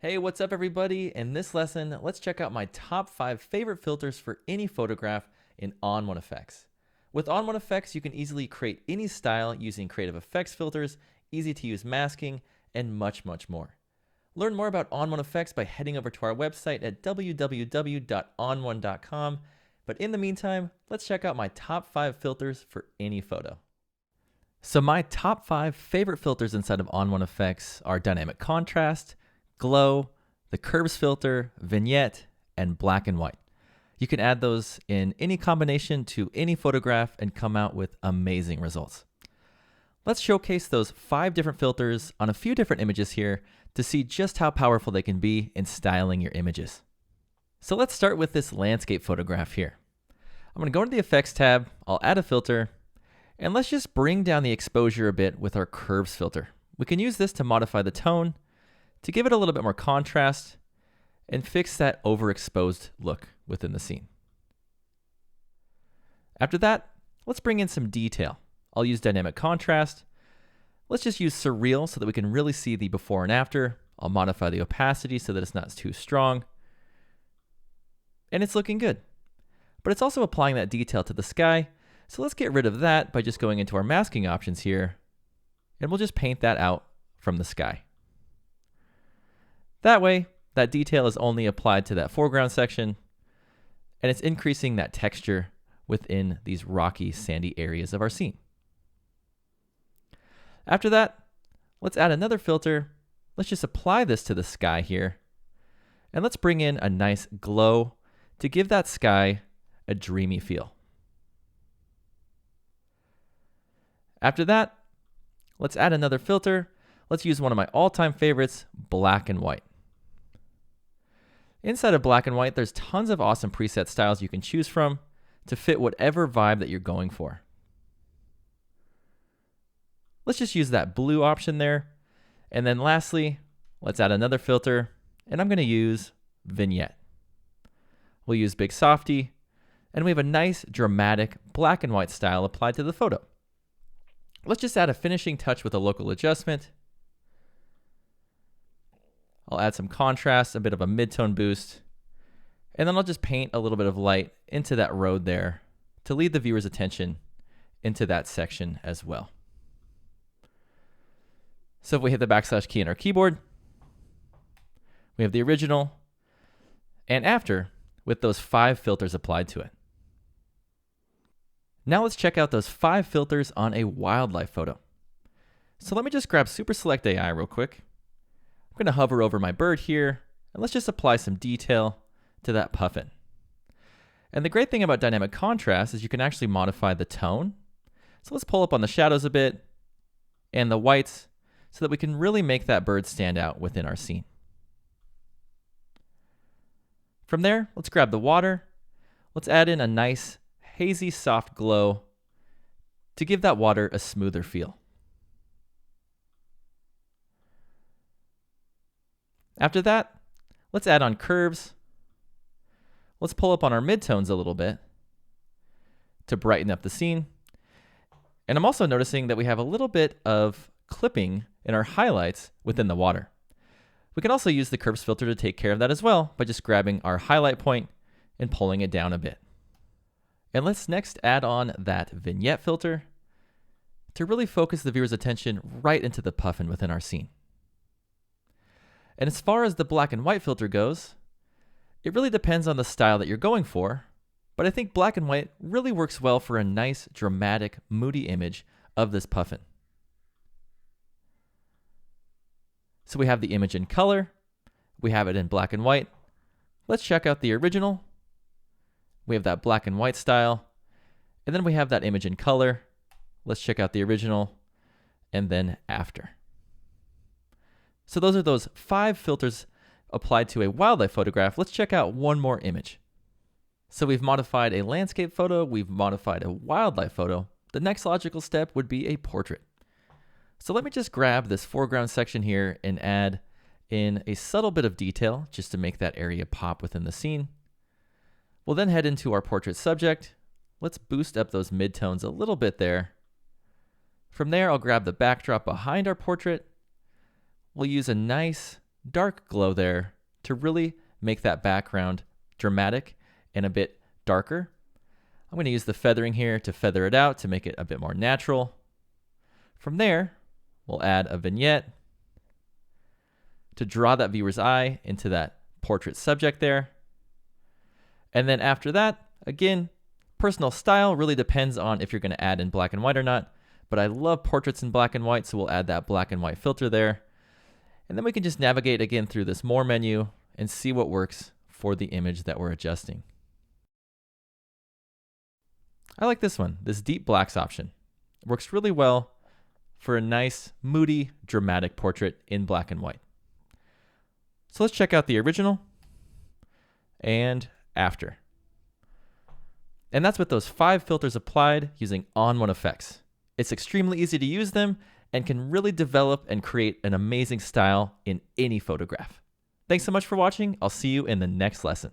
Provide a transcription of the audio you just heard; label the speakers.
Speaker 1: Hey, what's up everybody? In this lesson, let's check out my top 5 favorite filters for any photograph in ON1 Effects. With ON1 Effects, you can easily create any style using creative effects filters, easy to use masking, and much more. Learn more about ON1 Effects by heading over to our website at www.on1.com. But in the meantime, let's check out my top 5 filters for any photo. So my top 5 favorite filters inside of ON1 Effects are dynamic contrast, glow, the curves filter, vignette, and black and white. You can add those in any combination to any photograph and come out with amazing results. Let's showcase those 5 different filters on a few different images here to see just how powerful they can be in styling your images. So let's start with this landscape photograph here. I'm going to go into the effects tab, I'll add a filter, and let's just bring down the exposure a bit with our curves filter. We can use this to modify the tone, to give it a little bit more contrast, and fix that overexposed look within the scene. After that, let's bring in some detail. I'll use dynamic contrast. Let's just use surreal so that we can really see the before and after. I'll modify the opacity so that it's not too strong. And it's looking good. But it's also applying that detail to the sky, so let's get rid of that by just going into our masking options here, and we'll just paint that out from the sky. That way, that detail is only applied to that foreground section, and it's increasing that texture within these rocky, sandy areas of our scene. After that, let's add another filter. Let's just apply this to the sky here, and let's bring in a nice glow to give that sky a dreamy feel. After that, let's add another filter. Let's use one of my all-time favorites, black and white. Inside of black and white, there's tons of awesome preset styles you can choose from to fit whatever vibe that you're going for. Let's just use that blue option there. And then lastly, let's add another filter, and I'm going to use vignette. We'll use Big Softy, and we have a nice dramatic black and white style applied to the photo. Let's just add a finishing touch with a local adjustment. I'll add some contrast, a bit of a mid-tone boost, and then I'll just paint a little bit of light into that road there to lead the viewer's attention into that section as well. So if we hit the backslash key on our keyboard, we have the original and after with those 5 filters applied to it. Now let's check out those 5 filters on a wildlife photo. So let me just grab Super Select AI real quick. I'm going to hover over my bird here, and let's just apply some detail to that puffin. And the great thing about dynamic contrast is you can actually modify the tone. So let's pull up on the shadows a bit and the whites so that we can really make that bird stand out within our scene. From there, let's grab the water. Let's add in a nice hazy soft glow to give that water a smoother feel. After that, let's add on curves. Let's pull up on our midtones a little bit to brighten up the scene. And I'm also noticing that we have a little bit of clipping in our highlights within the water. We can also use the curves filter to take care of that as well by just grabbing our highlight point and pulling it down a bit. And let's next add on that vignette filter to really focus the viewer's attention right into the puffin within our scene. And as far as the black and white filter goes, it really depends on the style that you're going for, but I think black and white really works well for a nice, dramatic, moody image of this puffin. So we have the image in color, we have it in black and white. Let's check out the original. We have that black and white style, and then we have that image in color. Let's check out the original, and then after. So those are those 5 filters applied to a wildlife photograph. Let's check out one more image. So we've modified a landscape photo, we've modified a wildlife photo. The next logical step would be a portrait. So let me just grab this foreground section here and add in a subtle bit of detail just to make that area pop within the scene. We'll then head into our portrait subject. Let's boost up those midtones a little bit there. From there, I'll grab the backdrop behind our portrait. We'll use a nice dark glow there to really make that background dramatic and a bit darker. I'm going to use the feathering here to feather it out to make it a bit more natural. From there, we'll add a vignette to draw that viewer's eye into that portrait subject there. And then after that, again, personal style really depends on if you're going to add in black and white or not, but I love portraits in black and white, so we'll add that black and white filter there. And then we can just navigate again through this More menu and see what works for the image that we're adjusting. I like this one, this deep blacks option. It works really well for a nice, moody, dramatic portrait in black and white. So let's check out the original and after. And that's with those 5 filters applied using ON1 Effects. It's extremely easy to use them and can really develop and create an amazing style in any photograph. Thanks so much for watching. I'll see you in the next lesson.